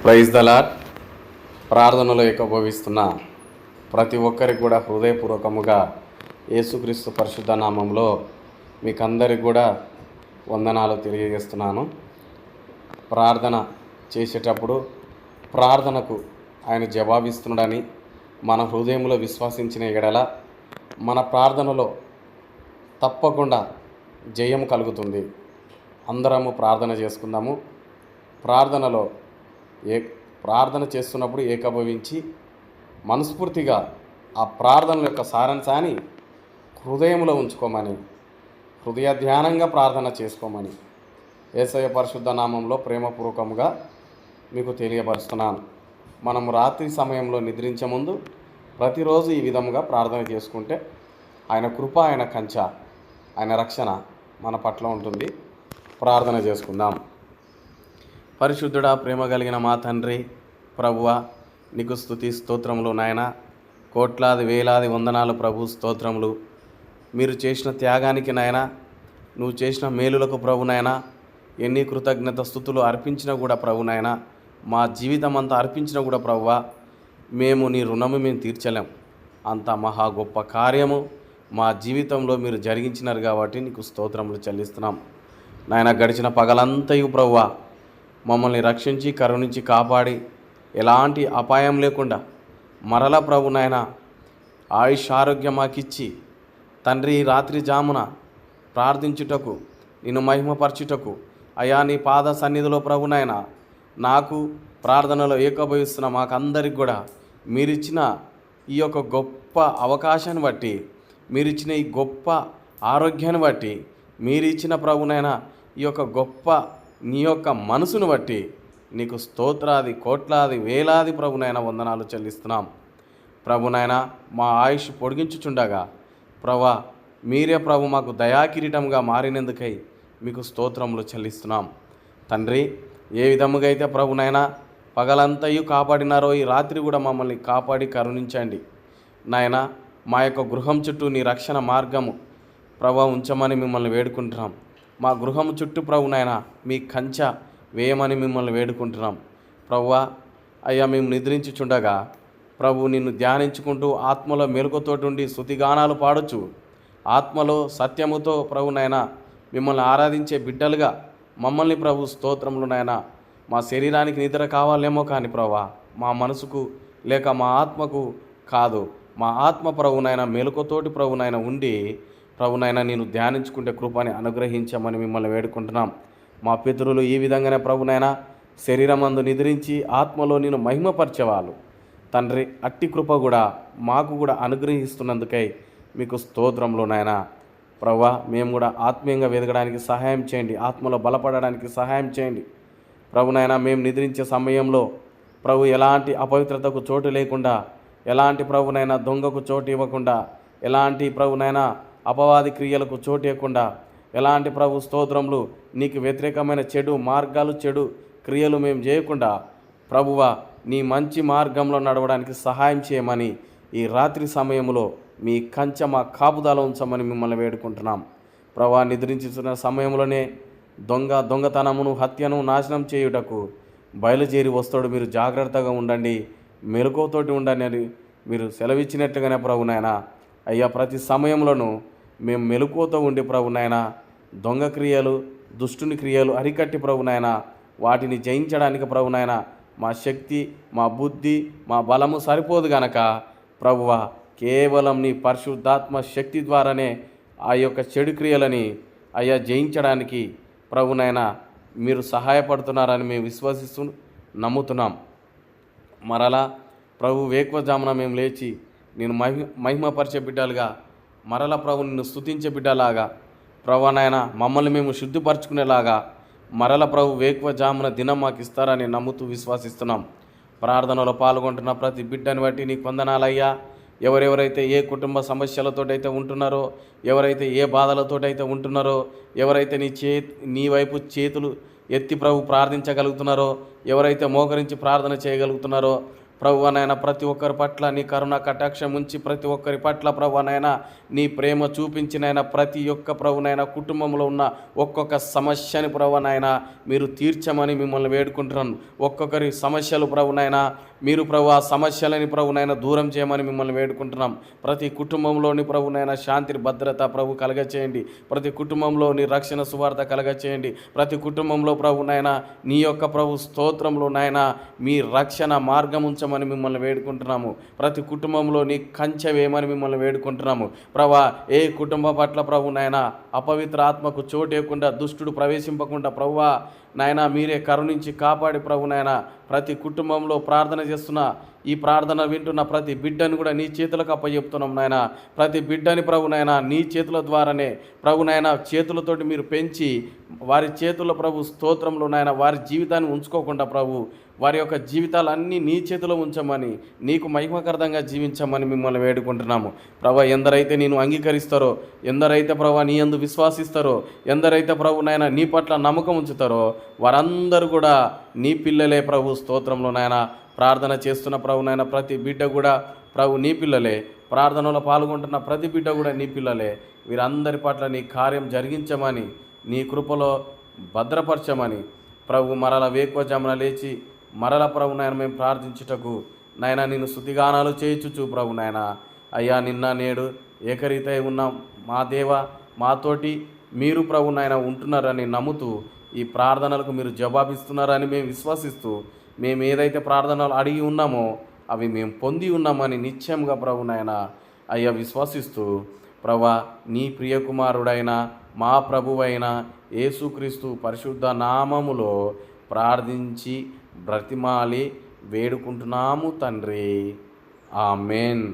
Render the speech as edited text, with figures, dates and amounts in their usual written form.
Praise the lord. ప్రార్థనలో ఏకీభవిస్తున్న ప్రతి ఒక్కరికి కూడా హృదయపూర్వకముగా యేసుక్రీస్తు పరిశుద్ధ నామంలో మీకందరికి కూడా వందనాలు తెలియజేస్తున్నాను. ప్రార్థన చేసేటప్పుడు ప్రార్థనకు ఆయన జవాబిస్తున్నాడని మన హృదయంలో విశ్వసించిన ఎడల మన ప్రార్థనలో తప్పకుండా జయం కలుగుతుంది. అందరము ప్రార్థన చేసుకుందాము. ప్రార్థన చేస్తున్నప్పుడు ఏకీభవించి మనస్ఫూర్తిగా ఆ ప్రార్థన యొక్క సారాంశాన్ని హృదయంలో ఉంచుకోమని, హృదయ ధ్యానంగా ప్రార్థన చేసుకోమని యేసయ్య పరిశుద్ధ నామంలో ప్రేమపూర్వకంగా మీకు తెలియపరుస్తున్నాను. మనం రాత్రి సమయంలో నిద్రించే ముందు ప్రతిరోజు ఈ విధముగా ప్రార్థన చేసుకుంటే ఆయన కృప, ఆయన కంచ, ఆయన రక్షణ మన పట్ల ఉంటుంది. ప్రార్థన చేసుకుందాం. పరిశుద్ధుడా, ప్రేమ కలిగిన మా తండ్రి, ప్రభువా, నీకు స్తుతి స్తోత్రములు నాయన. కోట్లాది వేలాది వందనాలు ప్రభు, స్తోత్రములు. మీరు చేసిన త్యాగానికి నాయన, నువ్వు చేసిన మేలులకు ప్రభు నాయన, ఎన్ని కృతజ్ఞత స్తుతులు అర్పించినా కూడా ప్రభు నాయన, మా జీవితం అంతా అర్పించినా కూడా ప్రభువా, మేము నీ రుణము తీర్చలేం. అంత మహా గొప్ప కార్యము మా జీవితంలో మీరు జరిగించినారు కాబట్టి నీకు స్తోత్రములు చెల్లిస్తున్నాం నాయన. గడిచిన పగలంతయు ప్రభువా మమ్మల్ని రక్షించి కరుణించి కాపాడి ఎలాంటి అపాయం లేకుండా మరల ప్రభు నాయన ఆయుష్ ఆరోగ్యం మాకిచ్చి తండ్రి, రాత్రి జామున ప్రార్థించుటకు, నిన్ను మహిమపరచుటకు అయా నీ పాద సన్నిధిలో ప్రభు నాయన నాకు ప్రార్థనలో ఏకీభవిస్తున్న మాకందరికి కూడా మీరిచ్చిన ఈ యొక్క గొప్ప అవకాశాన్ని బట్టి, మీరిచ్చిన ఈ గొప్ప ఆరోగ్యాన్ని బట్టి, మీరిచ్చిన ప్రభునైనా ఈ యొక్క గొప్ప నీ యొక్క మనసును బట్టి నీకు స్తోత్రాది కోట్లాది వేలాది ప్రభునైనా వందనాలు చెల్లిస్తున్నాం. ప్రభునైనా మా ఆయుష్ పొడిగించుచుండగా ప్రభా, మీరే ప్రభు మాకు దయాకిరీటంగా మారినందుకై మీకు స్తోత్రములు చెల్లిస్తున్నాం. తండ్రి, ఏ విధముగా అయితే ప్రభునైనా పగలంతయు కాపాడినారో ఈ రాత్రి కూడా మమ్మల్ని కాపాడి కరుణించండి నాయన. మా యొక్క గృహం చుట్టూ నీ రక్షణ మార్గము ప్రభు ఉంచమని మిమ్మల్ని వేడుకుంటున్నాం. మా గృహం చుట్టూ ప్రభునైనా మీ కంచ వేయమని మిమ్మల్ని వేడుకుంటున్నాం. ప్రభువా, అయ్యా మేము నిద్రించుచుండగా ప్రభు నిన్ను ధ్యానించుకుంటూ ఆత్మలో మెలకుతోటి స్తుతిగానాలు పాడొచ్చు, ఆత్మలో సత్యముతో ప్రభునైనా మిమ్మల్ని ఆరాధించే బిడ్డలుగా మమ్మల్ని ప్రభు స్తోత్రములనైనా. మా శరీరానికి నిద్ర కావాలేమో కానీ ప్రభువా, మా మనసుకు లేక మా ఆత్మకు కాదు, మా ఆత్మ ప్రభునైనా మెలకుతోటి ప్రభునైనా ఉండి ప్రభునైనా నేను ధ్యానించుకుంటే కృపని అనుగ్రహించమని మిమ్మల్ని వేడుకుంటున్నాం. మా పితరులు ఈ విధంగానే ప్రభునైనా శరీరమందు నిద్రించి ఆత్మలో నేను మహిమపరిచేవాళ్ళు తండ్రి. అట్టి కృప కూడా మాకు కూడా అనుగ్రహిస్తున్నందుకై మీకు స్తోత్రంలో నాయన. ప్రభువా, మేము కూడా ఆత్మీయంగా వెదగడానికి సహాయం చేయండి, ఆత్మలో బలపడడానికి సహాయం చేయండి ప్రభునైనా. మేము నిద్రించే సమయంలో ప్రభు ఎలాంటి అపవిత్రతకు చోటు లేకుండా, ఎలాంటి ప్రభునైనా దొంగకు చోటు ఇవ్వకుండా, ఎలాంటి ప్రభునైనా అపవాది క్రియలకు చోటు ఇవ్వకుండా, ఎలాంటి ప్రభు స్తోత్రములు నీకు వ్యతిరేకమైన చెడు మార్గాలు, చెడు క్రియలు మేము చేయకుండా ప్రభువా నీ మంచి మార్గంలో నడవడానికి సహాయం చేయమని ఈ రాత్రి సమయంలో మీ కంచ మా కాపుదల ఉంచమని మిమ్మల్ని వేడుకుంటున్నాం. ప్రభువా, నిద్రించుతున్న సమయంలోనే దొంగతనమును, హత్యను నాశనం చేయుటకు బయలుదేరి వస్తాడు. మీరు జాగ్రత్తగా ఉండండి, మెలకువతోటి ఉండండి అని మీరు సెలవిచ్చినట్టుగానే ప్రభునైనా అయ్యా ప్రతి సమయంలోనూ మేము మెలకువతో ఉండి ప్రభునైనా దొంగ క్రియలు, దుష్టుని క్రియలు అరికట్టి ప్రభునైనా వాటిని జయించడానికి ప్రభునైనా మా శక్తి, మా బుద్ధి, మా బలము సరిపోదు గనక ప్రభువా కేవలం నీ పరిశుద్ధాత్మ శక్తి ద్వారానే ఆ యొక్క చెడు క్రియలని అయ్యా జయించడానికి ప్రభునైనా మీరు సహాయపడుతున్నారని మేము విశ్వసిస్తూ నమ్ముతున్నాం. మరలా ప్రభు వేకువజామున మేము లేచి నేను మహిమపరిచే బిడ్డలుగా, మరల ప్రభు నిన్ను స్తుతించే బిడ్డలాగా ప్రభునైనా మమ్మల్ని మేము శుద్ధిపరచుకునేలాగా మరల ప్రభు వేకువజామున దినం మాకు ఇస్తారని నమ్ముతూ విశ్వసిస్తున్నాం. ప్రార్థనలో పాల్గొంటున్న ప్రతి బిడ్డని బట్టి నీకు వందనాలయ్యా. ఎవరెవరైతే ఏ కుటుంబ సమస్యలతోటైతే ఉంటున్నారో, ఎవరైతే ఏ బాధలతోటైతే ఉంటున్నారో, ఎవరైతే నీ వైపు చేతులు ఎత్తి ప్రభు ప్రార్థించగలుగుతున్నారో, ఎవరైతే మోకరించి ప్రార్థన చేయగలుగుతున్నారో ప్రభువనైనా ప్రతి ఒక్కరి పట్ల నీ కరుణ కటాక్షం ఉంచి ప్రతి ఒక్కరి పట్ల ప్రభువనైనా నీ ప్రేమ చూపించినైనా ప్రతి ఒక్క ప్రభునైనా కుటుంబంలో ఉన్న ఒక్కొక్క సమస్యని ప్రభువనైనా మీరు తీర్చమని మిమ్మల్ని వేడుకుంటున్నాను. ఒక్కొక్కరి సమస్యలు ప్రభునైనా మీరు ప్రభు ఆ సమస్యలని ప్రభునైనా దూరం చేయమని మిమ్మల్ని వేడుకుంటున్నాం. ప్రతి కుటుంబంలోని ప్రభునైనా శాంతి భద్రత ప్రభు కలగచేయండి. ప్రతి కుటుంబంలోని రక్షణ సువార్త కలగచేయండి. ప్రతి కుటుంబంలో ప్రభునైనా నీ యొక్క ప్రభు స్తోత్రంలో నాయన మీ రక్షణ మార్గం ఉంచమని మిమ్మల్ని వేడుకుంటున్నాము. ప్రతి కుటుంబంలో నీ కంచె వేయమని మిమ్మల్ని వేడుకుంటున్నాము. ప్రభా ఏ కుటుంబ పట్ల ప్రభునైనా అపవిత్ర ఆత్మకు చోటేయకుండా దుష్టుడు ప్రవేశింపకుండా ప్రభువా నాయనా మీరే కరుణించి కాపాడి ప్రభునైనా ప్రతి కుటుంబంలో ప్రార్థన చేస్తున్న ఈ ప్రార్థన వింటున్న ప్రతి బిడ్డను కూడా నీ చేతులకు అప్పచెప్తున్నాం నాయన. ప్రతి బిడ్డని ప్రభునైనా నీ చేతుల ద్వారానే ప్రభునైనా చేతులతోటి మీరు పెంచి వారి చేతుల్లో ప్రభు స్తోత్రంలో నాయన వారి జీవితాన్ని ఉంచుకోకుండా ప్రభు వారి యొక్క జీవితాలన్నీ నీ చేతిలో ఉంచమని నీకు మహిమకరంగా జీవించమని మిమ్మల్ని వేడుకుంటున్నాము. ప్రభా ఎందరైతే నేను అంగీకరిస్తారో, ఎందరైతే ప్రభా నీ యందు విశ్వాసిస్తారో, ఎందరైతే ప్రభునైనా నీ పట్ల నమ్మకం ఉంచుతారో వారందరూ కూడా నీ పిల్లలే ప్రభు స్తోత్రంలో నాయన. ప్రార్థన చేస్తున్న ప్రభునైనా ప్రతి బిడ్డ కూడా ప్రభు నీ పిల్లలే. ప్రార్థనలో పాల్గొంటున్న ప్రతి బిడ్డ కూడా నీ పిల్లలే. వీరందరి పట్ల నీ కార్యం జరిగించమని నీ కృపలో భద్రపరచమని ప్రభు మరల వేకువజామున లేచి మరల ప్రభునైనా మేము ప్రార్థించుటకు నాయన నేను స్తుతిగానాలు చేయించుచు ప్రభునైన అయ్యా నిన్న నేడు ఏకరీతై ఉన్న మా దేవ మాతోటి మీరు ప్రభునైనా ఉంటున్నారని నమ్ముతూ ఈ ప్రార్థనలకు మీరు జవాబిస్తున్నారని మేము విశ్వసిస్తూ మేము ఏదైతే ప్రార్థనలు అడిగి ఉన్నామో అవి మేము పొంది ఉన్నామని నిశ్చయంగా ప్రభునైనా అయ్యా విశ్వసిస్తూ ప్రభా నీ ప్రియకుమారుడైన మా ప్రభువైన యేసుక్రీస్తు పరిశుద్ధ నామములో ప్రార్థించి బ్రతిమాలి వేడుకుంటున్నాము తండ్రి. ఆమెన్.